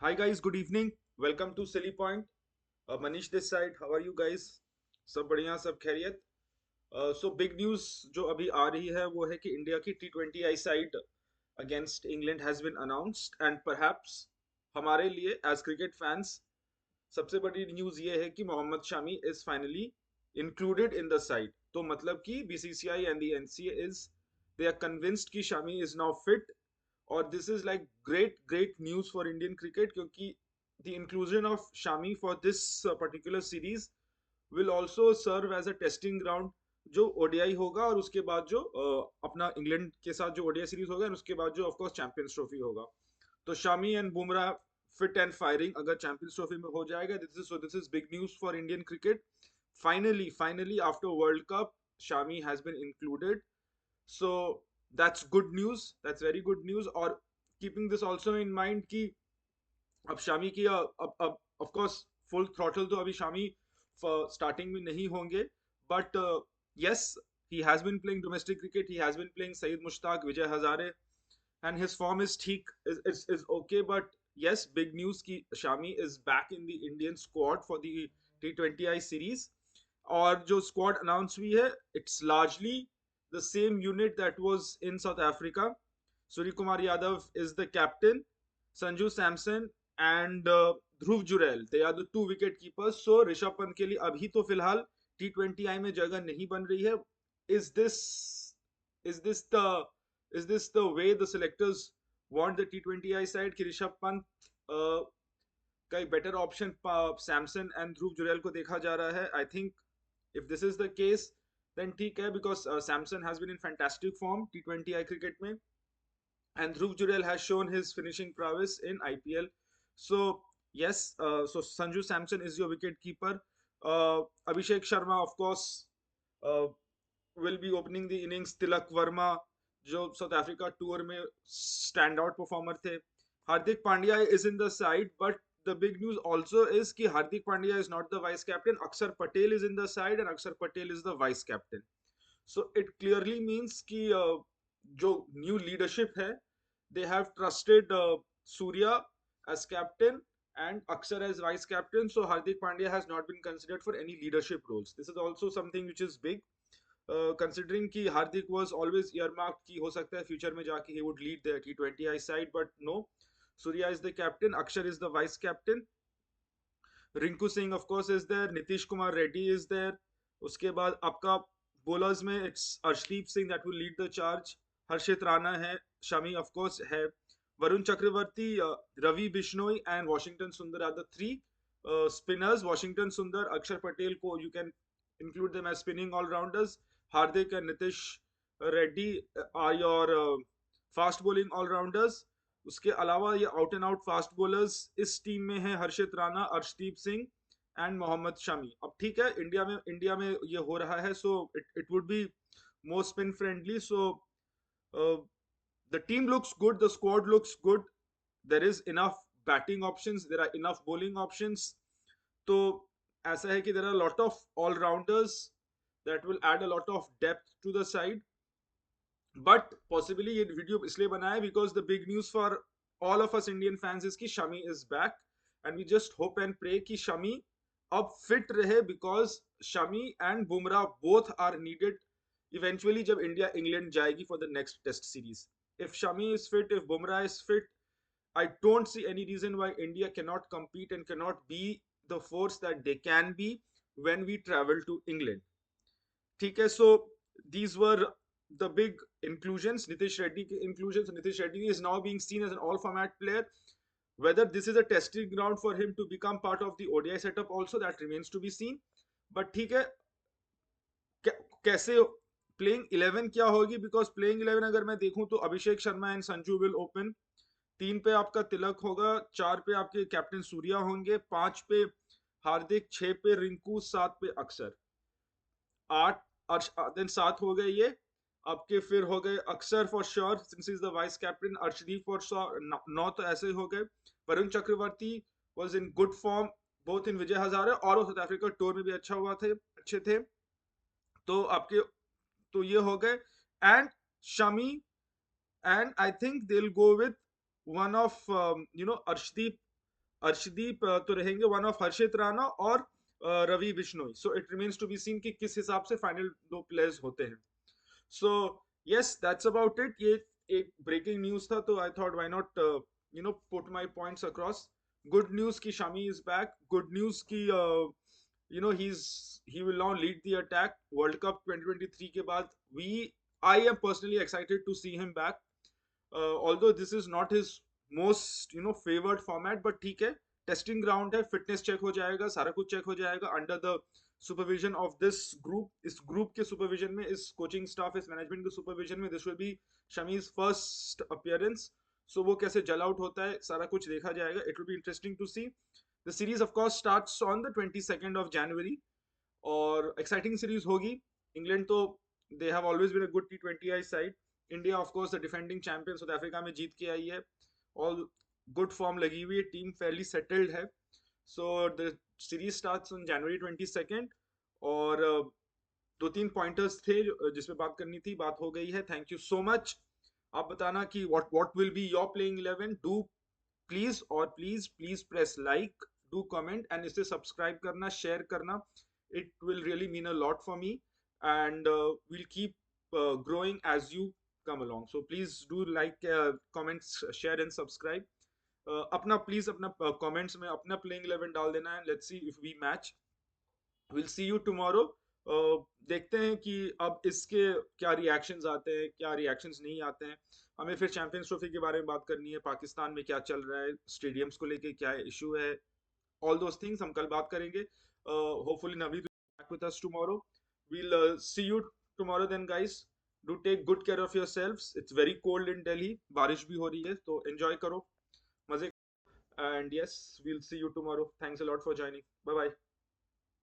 Hi guys, good evening. Welcome to Silly Point. Manish this side. How are you guys? सब बढ़िया, सब खैरियत. So big news जो अभी आ रही है वो है कि इंडिया की T20 side against England has been announced and perhaps हमारे लिए एज क्रिकेट फैंस सबसे बड़ी न्यूज ये है कि Mohammed Shami is finally included in the side. तो मतलब कि BCCI and the NCA is they are convinced कि शामी इज नाउ फिट. और this is like great news for Indian cricket क्योंकि the inclusion of Shami for this particular series will also serve as a testing ground जो ODI होगा और उसके बाद जो अपना इंग्लैंड के साथ जो ओडीआई सीरीज होगा और उसके बाद जो ऑफ कोर्स चैंपियंस ट्रॉफी होगा. तो Shami and Bumrah fit and firing अगर चैंपियंस ट्रॉफी में हो जाएगा. This is big news for Indian cricket. Finally after World Cup, Shami has been included. So that's good news. That's very good news. और keeping this also in mind कि अब शामी की अब of course full throttle तो अभी Shami starting में नहीं होंगे. But yes, he has been playing domestic cricket. He has been playing Saeed Mushtaq, Vijay Hazare, and his form is ठीक is okay. But yes, big news कि Shami is back in the Indian squad for the T20I series. और जो squad announce हुई है, it's largely the same unit that was in South Africa. Surya Kumar Yadav is the captain. Sanju Samson and Dhruv Jurel, they are the two wicket keepers. So Rishabh Pant के लिए अभी तो फिलहाल T20I में जगह नहीं बन रही है. Is this is this the is this the way the selectors want the T20I side कि ऋषभ पंत का एक बेटर ऑप्शन सैमसन एंड ध्रुव जुरेल को देखा जा रहा है. I think if this is the case then ठीक है because Samson has been in fantastic form T20I cricket में and Dhruv Jurel has shown his finishing prowess in IPL. So yes, so Sanju Samson is your wicket keeper. Abhishek Sharma, of course, uh, will be opening the innings. Tilak Verma, जो South Africa tour में stand out performer थे. Hardik Pandya is in the side but the big news also is कि Hardik Pandya is not the vice captain. Akshar Patel is in the side and Akshar Patel is the vice captain. So it clearly means कि जो new leadership है, they have trusted Surya as captain and Akshar as vice captain. So Hardik Pandya has not been considered for any leadership roles. This is also something which is big. Considering कि Hardik was always earmarked कि हो सकता है future में जाके he would lead the T20I side, but no. Surya is the captain, Akshar is the vice captain. Rinku Singh of course is there, Nitish Kumar Reddy is there. उसके बाद आपका bowlers में it's Arshdeep Singh that will lead the charge. हर्षित राणा है, Shami of course है, Varun Chakravarthy, Ravi Bishnoi and Washington Sundar are the three spinners. Washington Sundar, Akshar Patel को you can include them as spinning all-rounders. Hardik and Nitish Reddy are your fast bowling all-rounders. उसके अलावा ये out and out fast bowlers इस टीम में है Harshit Rana, Arshdeep Singh and Mohammed Shami. अब ठीक है, इंडिया में ये हो रहा है. So it would be more spin friendly. So the team looks good, the squad looks good. There is enough batting options, there are enough bowling options. तो ऐसा है कि there are lot of allrounders that will add a lot of depth to the side. But possibly ये video इसलिए बनाया because the big news for all of us Indian fans is कि Shami is back and we just hope and pray कि शमी अब fit रहे because Shami and Bumrah both are needed eventually जब India England जाएगी for the next test series. If Shami is fit, if Bumrah is fit, I don't see any reason why India cannot compete and cannot be the force that they can be when we travel to England. ठीक है, so these were the big inclusions. Nitish Reddy inclusions. Nitish Reddy is now being seen as an all format player. Whether this is a testing ground for him to become part of the ODI setup also, that remains to be seen. But ठीक है, कैसे playing 11 क्या होगी, because playing 11 अगर मैं देखूं तो Abhishek Sharma and Sanju will open. 3 पे आपका तिलक होगा, 4 पे आपके कैप्टन सूर्या होंगे, 5 पे हार्दिक, 6 पे रिंकू, 7 पे अक्षर, 8 देन 7 हो गए ये आपके. फिर हो गए Axar for sure since is the vice captain, Arshdeep for sure, 9 तो ऐसे हो गए. Varun Chakravarthy was in good form both in Vijay Hazare और साउथ अफ्रीका टूर में भी अच्छा हुआ थे, अच्छे थे. तो आपके तो ये हो गए. And Shami, and I think they will go with one of Arshdeep Arshdeep तो रहेंगे वन ऑफ हर्षित राणा और Ravi Bishnoi. So it remains to be seen कि किस हिसाब से फाइनल दो प्लेयर्स होते हैं. So yes, that's about it. ये एक ब्रेकिंग न्यूज था, तो I thought why not put my points across. Good news की Shami is back. Good news की he will now lead the attack. World Cup 2023 के बाद I am personally excited to see him back. Although this is not his most favored format, but ठीक है, testing ground है, fitness check हो जाएगा, सारा कुछ चेक हो जाएगा under the supervision of this group. इस ग्रुप के सुपरविजन में, इस कोचिंग स्टाफ, इस मैनेजमेंट के सुपरविजन में, this will be Shami's first appearance. So वो कैसे जल आउट होता है, सारा कुछ देखा जाएगा. It will be interesting to see. The series of course starts on the 22nd of January, और एक्साइटिंग सीरीज होगी. इंग्लैंड तो they have always been a good T20I side. India of course the defending champion South Africa जीत के आई है. All good form लगी हुई है, team Fairlie settled है. So the series starts on January 22nd. और दो तीन पॉइंटर्स थे जिसमें बात करनी थी, बात हो गई है. Thank you so much. आप बताना कि what will be your playing 11. Do please, और please please press like, do comment, and इसे सब्सक्राइब करना, शेयर करना. It will really mean a lot for me, and we'll keep growing as you come along. So please do like, comments, share and subscribe. अपना please अपना comments में अपना playing 11 डाल देना है. Let's see if we match. Will see you tomorrow. देखते हैं कि अब इसके क्या रिएक्शंस आते हैं, क्या रिएक्शंस नहीं आते हैं. हमें फिर चैंपियंस ट्रॉफी के बारे में बात करनी है, पाकिस्तान में क्या चल रहा है, स्टेडियम्स को लेके क्या इशू है. ऑल दोस थिंग्स हम कल बात करेंगे. Hopefully Navneet will be back with us tomorrow. We'll see you tomorrow then, guys. Do take good care of yourselves. It's very cold in Delhi. बारिश भी हो रही है, तो enjoy करो, मजे. And yes, we'll see you tomorrow. Thanks a lot for joining. Bye bye.